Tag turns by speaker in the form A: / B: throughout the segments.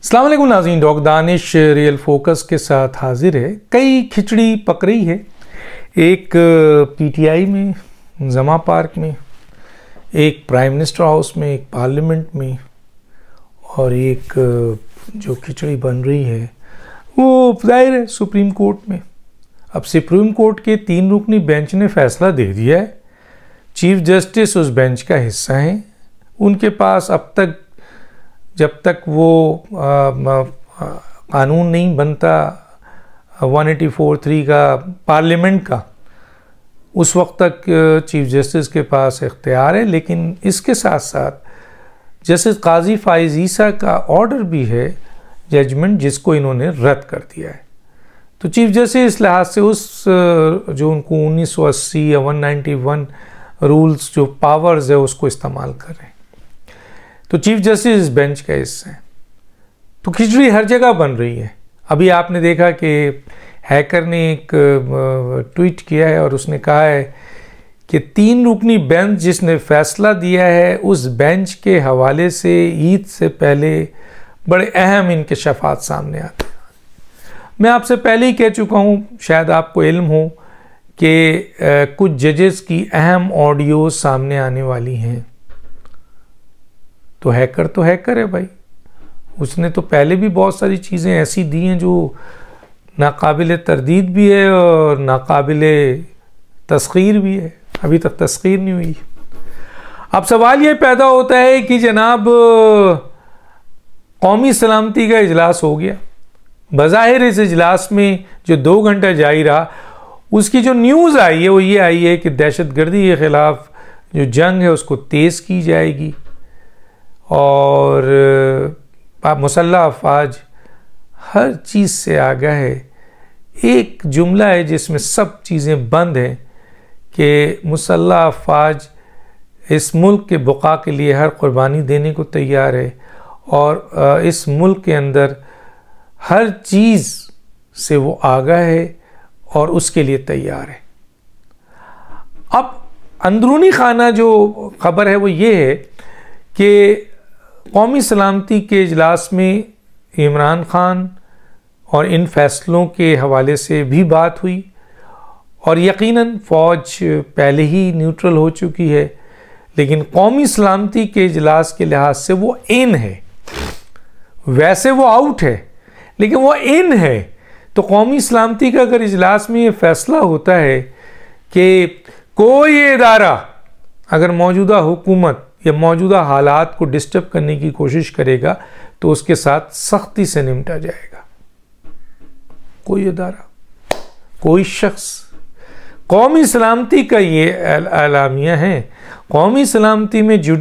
A: السلام علیکم ناظرین، ڈاکٹر دانش ریئل فوکس کے ساتھ حاضر ہے۔ کئی کھچڑی پک رہی ہے، ایک پی ٹی آئی میں، زما پارک میں، ایک پرائم منسٹر ہاؤس میں، ایک پارلیمنٹ میں، اور ایک جو کھچڑی بن رہی ہے وہ ظاہر ہے سپریم کورٹ میں۔ اب سپریم کورٹ کے 3 رکنی بینچ نے فیصلہ دے دیا ہے، چیف جسٹس اس بینچ کا حصہ ہیں، ان کے پاس اب تک جب تک وہ قانون نہیں بنتا 184(3) کا پارلیمنٹ کا، اس وقت تک چیف جسٹس کے پاس اختیار ہے۔ لیکن اس کے ساتھ ساتھ جسٹس قاضی فائز عیسیٰ کا آرڈر بھی ہے، ججمنٹ، جس کو انہوں نے رد کر دیا ہے۔ تو چیف جسٹس اس لحاظ سے اس جو ان کو 1980 یا 191 رولز جو پاورز ہے اس کو استعمال کر رہے ہیں۔ تو چیف جسٹس اس بینچ کا حصہ ہے۔ تو کھچڑی ہر جگہ بن رہی ہے۔ ابھی آپ نے دیکھا کہ ہیکر نے ایک ٹویٹ کیا ہے اور اس نے کہا ہے کہ 3 رکنی بینچ جس نے فیصلہ دیا ہے، اس بینچ کے حوالے سے عید سے پہلے بڑے اہم انکشافات سامنے آتے ہیں۔ میں آپ سے پہلے ہی کہہ چکا ہوں، شاید آپ کو علم ہو کہ کچھ ججز کی اہم آڈیو سامنے آنے والی ہیں۔ تو ہیکر ہے بھائی، اس نے تو پہلے بھی بہت ساری چیزیں ایسی دی ہیں جو ناقابل تردید بھی ہے اور ناقابل تسخیر بھی ہے، ابھی تک تسخیر نہیں ہوئی۔ اب سوال یہ پیدا ہوتا ہے کہ جناب قومی سلامتی کا اجلاس ہو گیا، بظاہر اس اجلاس میں جو 2 گھنٹہ جاری رہا، اس کی جو نیوز آئی ہے وہ یہ آئی ہے کہ دہشت گردی کے خلاف جو جنگ ہے اس کو تیز کی جائے گی، اور مسلح افواج ہر چیز سے آگاہ ہے۔ ایک جملہ ہے جس میں سب چیزیں بند ہیں کہ مسلح افواج اس ملک کے بقا کے لیے ہر قربانی دینے کو تیار ہے، اور اس ملک کے اندر ہر چیز سے وہ آگاہ ہے اور اس کے لیے تیار ہے۔ اب اندرونی خانہ جو خبر ہے وہ یہ ہے کہ قومی سلامتی کے اجلاس میں عمران خان اور ان فیصلوں کے حوالے سے بھی بات ہوئی، اور یقیناً فوج پہلے ہی نیوٹرل ہو چکی ہے، لیکن قومی سلامتی کے اجلاس کے لحاظ سے وہ ان ہے۔ ویسے وہ آؤٹ ہے لیکن وہ ان ہے۔ تو قومی سلامتی کا اگر اجلاس میں یہ فیصلہ ہوتا ہے کہ کوئی ادارہ اگر موجودہ حکومت یا موجودہ حالات کو ڈسٹرب کرنے کی کوشش کرے گا تو اس کے ساتھ سختی سے نمٹا جائے گا۔ کوئی ادارہ، کوئی شخص، قومی سلامتی کا یہ اعلامیہ ہے۔ قومی سلامتی میں جو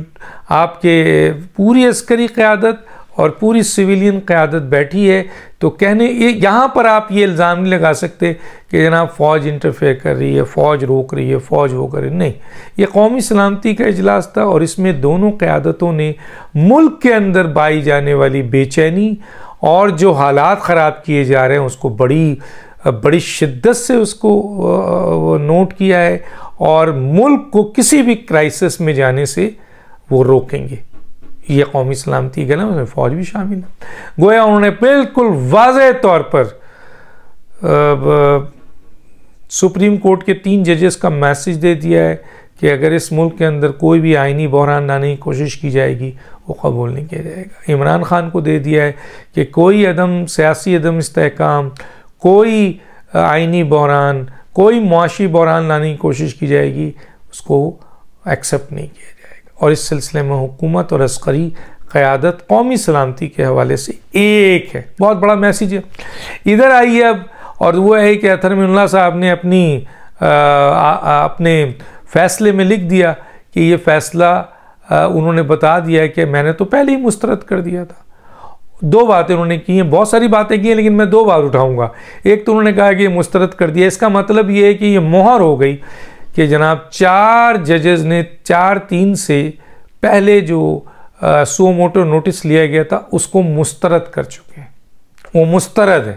A: آپ کے پوری عسکری قیادت اور پوری سویلین قیادت بیٹھی ہے، تو یہاں پر آپ یہ الزام نہیں لگا سکتے کہ جناب فوج انٹرفیئر کر رہی ہے، فوج روک رہی ہے، فوج وہ کر رہی ہے۔ نہیں، یہ قومی سلامتی کا اجلاس تھا، اور اس میں دونوں قیادتوں نے ملک کے اندر پائی جانے والی بے چینی اور جو حالات خراب کیے جا رہے ہیں اس کو بڑی شدت سے اس کو نوٹ کیا ہے، اور ملک کو کسی بھی کرائسس میں جانے سے وہ روکیں گے۔ یہ قومی سلامتی کا نا، اس میں فوج بھی شامل ہے۔ گویا انہوں نے بالکل واضح طور پر سپریم کورٹ کے 3 ججز کا میسج دے دیا ہے کہ اگر اس ملک کے اندر کوئی بھی آئینی بحران لانے کی کوشش کی جائے گی وہ قبول نہیں کیا جائے گا۔ عمران خان کو دے دیا ہے کہ کوئی سیاسی عدم استحکام، کوئی آئینی بحران، کوئی معاشی بحران لانے کی کوشش کی جائے گی اس کو ایکسیپٹ نہیں کیا جائے گا۔ اور اس سلسلے میں حکومت اور عسکری قیادت قومی سلامتی کے حوالے سے ایک ہے۔ بہت بڑا میسیج ہے۔ ادھر آئیے اب، اور وہ ہے کہ اطہر امین اللہ صاحب نے اپنے فیصلے میں لکھ دیا کہ یہ فیصلہ انہوں نے بتا دیا کہ میں نے تو پہلے ہی مسترد کر دیا تھا۔ 2 باتیں انہوں نے کی ہیں، بہت ساری باتیں کی ہیں لیکن میں 2 بات اٹھاؤں گا۔ ایک تو انہوں نے کہا کہ یہ مسترد کر دیا، اس کا مطلب یہ ہے کہ یہ مہر ہو گئی کہ جناب 4 ججز نے 4-3 سے پہلے جو سو موٹو نوٹس لیا گیا تھا اس کو مسترد کر چکے ہیں، وہ مسترد ہے۔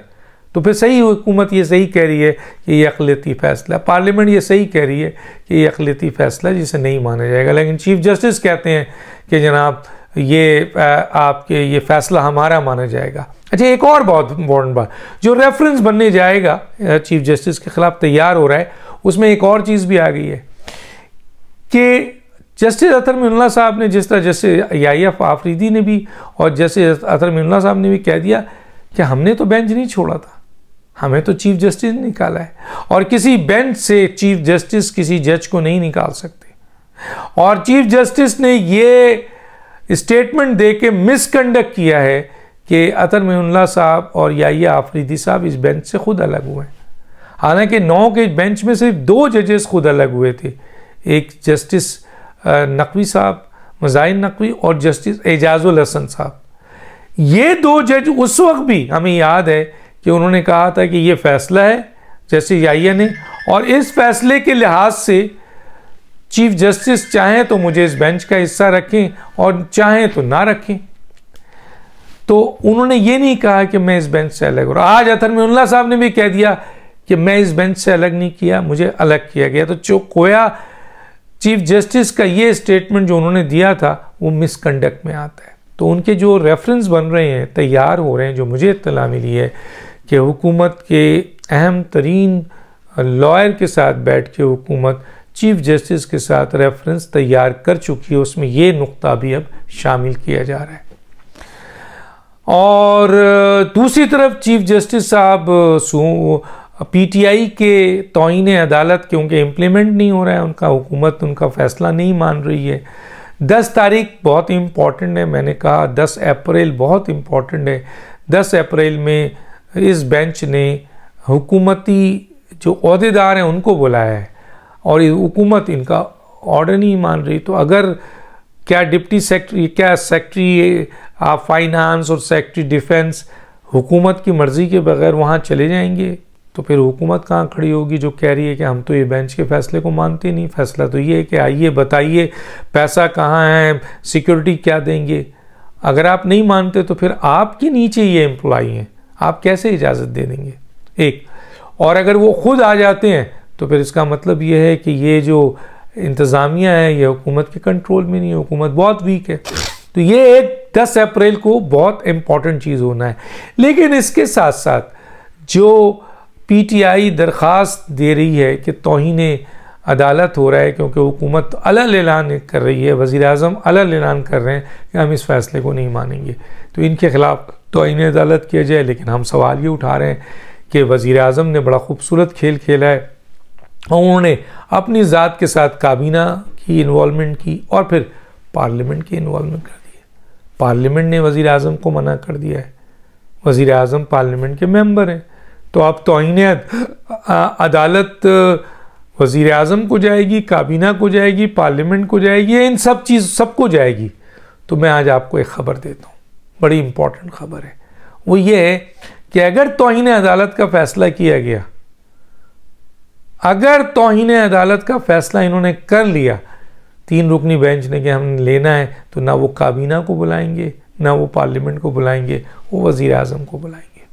A: تو پھر صحیح حکومت یہ صحیح کہہ رہی ہے کہ یہ اقلیتی فیصلہ، پارلیمنٹ یہ صحیح کہہ رہی ہے کہ یہ اقلیتی فیصلہ جسے نہیں مانا جائے گا، لیکن چیف جسٹس کہتے ہیں کہ جناب یہ آپ کے یہ فیصلہ ہمارا مانا جائے گا۔ اچھا، ایک اور بہت امپورٹنٹ بات، جو ریفرنس بننے جائے گا چیف جسٹس کے خلاف تیار ہو رہا ہے، اس میں ایک اور چیز بھی آ گئی ہے کہ جسٹس اطہر معین اللہ صاحب نے، جس طرح جسٹس یحییٰ آفریدی نے بھی اور جسٹس اطہر معین اللہ صاحب نے بھی کہہ دیا کہ ہم نے تو بینچ نہیں چھوڑا تھا، ہمیں تو چیف جسٹس نکالا ہے، اور کسی بینچ سے چیف جسٹس کسی جج کو نہیں نکال سکتے۔ اور چیف جسٹس نے یہ اسٹیٹمنٹ دے کے مس کنڈکٹ کیا ہے کہ اطہر معین اللہ صاحب اور یحییٰ آفریدی صاحب اس بینچ سے خود الگ ہوئے ہیں، حالانکہ 9 کے بینچ میں صرف 2 ججز خود الگ ہوئے تھے، ایک جسٹس نقوی صاحب، مظاہر نقوی، اور جسٹس اعجاز الحسن صاحب۔ یہ 2 جج اس وقت بھی ہمیں یاد ہے کہ انہوں نے کہا تھا کہ یہ فیصلہ ہے جسٹس یحییٰ نے، اور اس فیصلے کے لحاظ سے چیف جسٹس چاہیں تو مجھے اس بینچ کا حصہ رکھیں اور چاہیں تو نہ رکھیں۔ تو انہوں نے یہ نہیں کہا کہ میں اس بینچ سے الگ، اور آج اطہر معین اللہ صاحب نے بھی کہہ دیا کہ میں اس بینچ سے الگ نہیں کیا، مجھے الگ کیا گیا۔ تو گویا چیف جسٹس کا یہ اسٹیٹمنٹ جو انہوں نے دیا تھا وہ مس کنڈکٹ میں آتا ہے۔ تو ان کے جو ریفرنس بن رہے ہیں، تیار ہو رہے ہیں، جو مجھے اطلاع ملی ہے کہ حکومت کے اہم ترین لائر کے ساتھ بیٹھ کے حکومت چیف جسٹس کے ساتھ ریفرنس تیار کر چکی ہے، اس میں یہ نقطہ بھی اب شامل کیا جا رہا ہے۔ اور دوسری طرف چیف جسٹس صاحب پی ٹی آئی کے توہین عدالت کیونکہ امپلیمنٹ نہیں ہو رہا ہے، ان کا حکومت ان کا فیصلہ نہیں مان رہی ہے۔ 10 تاریخ بہت امپورٹنٹ ہے، میں نے کہا 10 اپریل بہت امپورٹنٹ ہے۔ 10 اپریل میں اس بینچ نے حکومتی جو عہدیدار ہیں ان کو بلایا ہے، اور حکومت ان کا آرڈر نہیں مان رہی۔ تو اگر کیا ڈپٹی سیکرٹری، کیا سیکرٹری فائنانس اور سیکرٹری ڈیفنس حکومت کی مرضی کے بغیر وہاں چلے جائیں گے، تو پھر حکومت کہاں کھڑی ہوگی جو کہہ رہی ہے کہ ہم تو یہ بینچ کے فیصلے کو مانتے نہیں، فیصلہ تو یہ ہے کہ آئیے بتائیے پیسہ کہاں ہے، سیکیورٹی کیا دیں گے۔ اگر آپ نہیں مانتے تو پھر آپ کے نیچے یہ امپلائی ہیں، آپ کیسے اجازت دے دیں گے؟ ایک اور اگر وہ خود آ جاتے ہیں تو پھر اس کا مطلب یہ ہے کہ یہ جو انتظامیہ ہے یہ حکومت کے کنٹرول میں نہیں ہے، حکومت بہت ویک ہے۔ تو یہ ایک 10 اپریل کو بہت امپورٹنٹ چیز ہونا ہے۔ لیکن اس کے ساتھ ساتھ جو پی ٹی آئی درخواست دے رہی ہے کہ توہین عدالت ہو رہا ہے، کیونکہ حکومت علل اعلان کر رہی ہے، وزیر اعظم علل اعلان کر رہے ہیں کہ ہم اس فیصلے کو نہیں مانیں گے، تو ان کے خلاف توہین عدالت کیا جائے۔ لیکن ہم سوال یہ اٹھا رہے ہیں کہ وزیر اعظم نے بڑا خوبصورت کھیل کھیلا ہے، اور انہوں نے اپنی ذات کے ساتھ کابینہ کی انوالومنٹ کی اور پھر پارلیمنٹ کی انوالومنٹ کر دی ہے۔ پارلیمنٹ نے وزیر اعظم کو منع کر دیا ہے، وزیر اعظم پارلیمنٹ کے ممبر ہیں، تو اب توہین عدالت وزیر اعظم کو جائے گی، کابینہ کو جائے گی، پارلیمنٹ کو جائے گی، ان سب کو جائے گی۔ تو میں آج آپ کو ایک خبر دیتا ہوں، بڑی امپورٹنٹ خبر ہے، وہ یہ ہے کہ اگر توہین عدالت کا فیصلہ کیا گیا، اگر توہین عدالت کا فیصلہ انہوں نے کر لیا 3 رکنی بینچ نے کہ ہم لینا ہے، تو نہ وہ کابینہ کو بلائیں گے، نہ وہ پارلیمنٹ کو بلائیں گے، وہ وزیر اعظم کو بلائیں گے،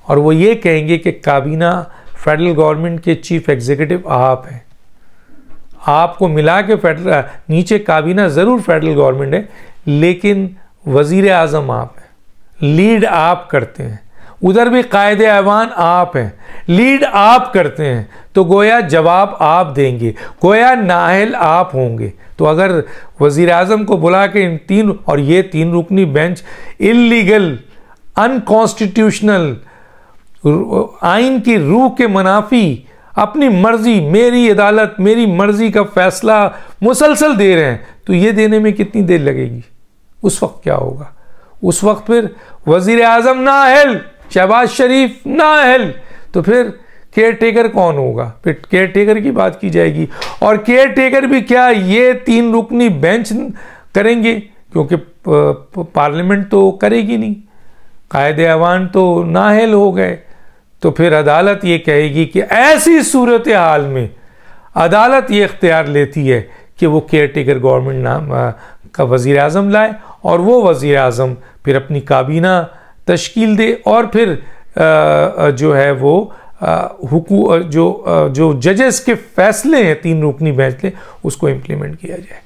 A: اور وہ یہ کہیں گے کہ کابینہ فیڈرل گورنمنٹ کے چیف ایگزیکٹو آپ ہیں، آپ کو ملا کے نیچے کابینہ ضرور فیڈرل گورنمنٹ ہے، لیکن وزیر اعظم آپ ہیں، لیڈ آپ کرتے ہیں، ادھر بھی قائد ایوان آپ ہیں، لیڈ آپ کرتے ہیں، تو گویا جواب آپ دیں گے، گویا نااہل آپ ہوں گے۔ تو اگر وزیر اعظم کو بلا کے ان 3 اور یہ 3 رکنی بینچ اللیگل، انکانسٹیٹیوشنل، آئین کی روح کے منافی، اپنی مرضی، میری عدالت میری مرضی کا فیصلہ مسلسل دے رہے ہیں، تو یہ دینے میں کتنی دیر لگے گی؟ اس وقت کیا ہوگا؟ اس وقت پھر وزیر اعظم نااہل، شہباز شریف نااہل، تو پھر کیئر ٹیکر کون ہوگا؟ پھر کیئر ٹیکر کی بات کی جائے گی، اور کیئر ٹیکر بھی کیا یہ 3 رکنی بینچ کریں گے؟ کیونکہ پارلیمنٹ تو کرے گی نہیں، قائد ایوان تو نااہل ہو گئے، تو پھر عدالت یہ کہے گی کہ ایسی صورتحال میں عدالت یہ اختیار لیتی ہے کہ وہ کیئر ٹیکر گورنمنٹ کا وزیر اعظم لائے، اور وہ وزیر اعظم پھر اپنی کابینہ تشکیل دے، اور پھر جو ہے وہ جو ججز کے فیصلے ہیں 3 رکنی بینچ نے اس کو امپلیمنٹ کیا جائے۔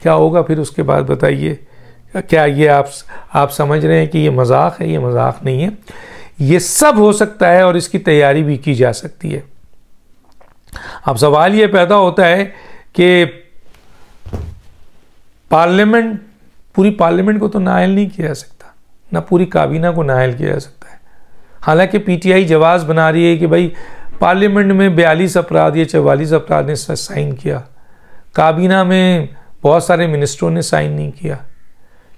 A: کیا ہوگا پھر اس کے بعد بتائیے؟ کیا یہ آپ سمجھ رہے ہیں کہ یہ مذاق ہے؟ یہ مذاق نہیں ہے، یہ سب ہو سکتا ہے اور اس کی تیاری بھی کی جا سکتی ہے۔ اب سوال یہ پیدا ہوتا ہے کہ پوری پارلیمنٹ کو تو نااہل نہیں کیا جا سکتا، نہ پوری کابینہ کو نااہل کیا جا سکتا ہے۔ حالانکہ پی ٹی آئی جواز بنا رہی ہے کہ بھائی پارلیمنٹ میں 42 افراد یا 44 افراد نے سائن کیا، کابینہ میں بہت سارے منسٹروں نے سائن نہیں کیا،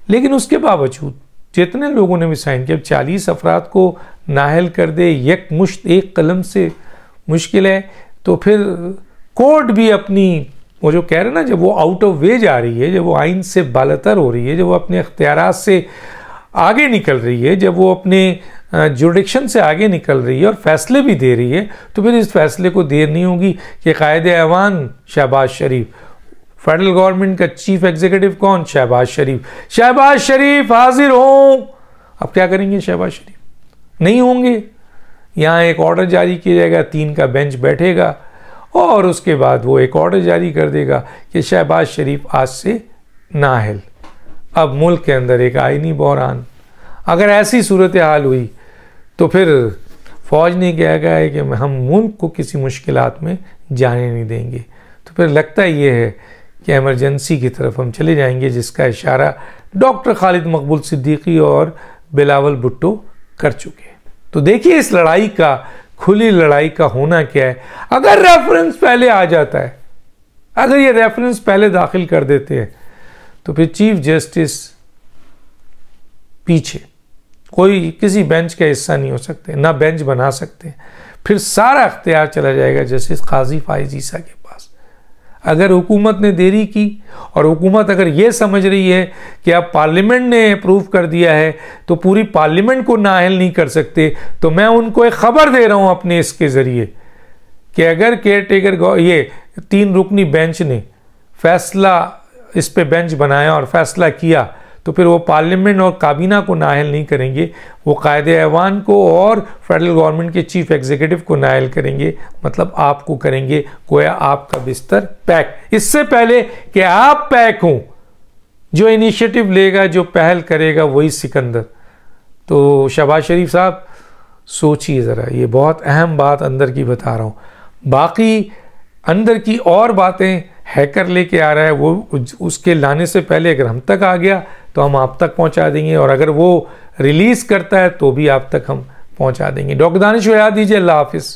A: لیکن اس کے باوجود جتنے لوگوں نے بھی سائن کیا، 40 افراد کو نااہل کر دے یک مشت ایک قلم سے مشکل ہے، تو پھر کورٹ بھی اپنی وہ جو کہہ رہے ہیں نا، جب وہ آؤٹ آف وے جا رہی ہے، جب وہ آئین سے بالاتر ہو رہی ہے، جب وہ اپنے اختیارات سے آگے نکل رہی ہے، جب وہ اپنے جوریڈکشن سے آگے نکل رہی ہے اور فیصلے بھی دے رہی ہے، تو پھر اس فیصلے کو دیر نہیں ہوگی کہ قائد ایوان شہباز شریف، فیڈرل گورنمنٹ کا چیف ایگزیکٹو کون؟ شہباز شریف حاضر ہوں۔ اب کیا کریں گے شہباز شریف؟ نہیں ہوں گے، یہاں ایک آرڈر جاری کیا جائے گا، 3 کا بینچ بیٹھے گا اور اس کے بعد وہ ایک آرڈر جاری کر دے گا کہ شہباز شریف آج سے نااہل۔ اب ملک کے اندر ایک آئینی بحران۔ اگر ایسی صورتحال ہوئی تو پھر فوج نے کہا ہے کہ ہم ملک کو کسی مشکلات میں جانے نہیں دیں گے، تو پھر لگتا یہ ہے کہ ایمرجنسی کی طرف ہم چلے جائیں گے، جس کا اشارہ ڈاکٹر خالد مقبول صدیقی اور بلاول بھٹو کر چکے۔ تو دیکھیے اس لڑائی کا، کھلی لڑائی کا ہونا کیا ہے۔ اگر ریفرنس پہلے آ جاتا ہے، اگر یہ ریفرنس پہلے داخل کر دیتے ہیں، تو پھر چیف جسٹس پیچھے، کوئی کسی بینچ کا حصہ نہیں ہو سکتے، نہ بینچ بنا سکتے، پھر سارا اختیار چلا جائے گا جسٹس قاضی فائز عیسیٰ کے پاس۔ اگر حکومت نے دیری کی اور حکومت اگر یہ سمجھ رہی ہے کہ اب پارلیمنٹ نے اپروو کر دیا ہے تو پوری پارلیمنٹ کو نااہل نہیں کر سکتے، تو میں ان کو ایک خبر دے رہا ہوں اپنے اس کے ذریعے کہ اگر کیئر ٹیکر یہ 3 رکنی بینچ نے فیصلہ اس پہ بینچ بنایا اور فیصلہ کیا، تو پھر وہ پارلیمنٹ اور کابینہ کو نااہل نہیں کریں گے، وہ قائد ایوان کو اور فیڈرل گورنمنٹ کے چیف ایگزیکٹو کو نااہل کریں گے، مطلب آپ کو کریں گے گویا آپ کا بستر پیک۔ اس سے پہلے کہ آپ پیک ہوں، جو انیشیٹو لے گا، جو پہل کرے گا، وہی سکندر۔ تو شہباز شریف صاحب سوچیے ذرا، یہ بہت اہم بات اندر کی بتا رہا ہوں۔ باقی اندر کی اور باتیں ہیکر لے کے آ رہا ہے، وہ اس کے لانے سے پہلے اگر ہم تک آ گیا تو ہم آپ تک پہنچا دیں گے، اور اگر وہ ریلیز کرتا ہے تو بھی آپ تک ہم پہنچا دیں گے۔ ڈاکٹر دانش کو یاد دیجیے۔ اللہ حافظ۔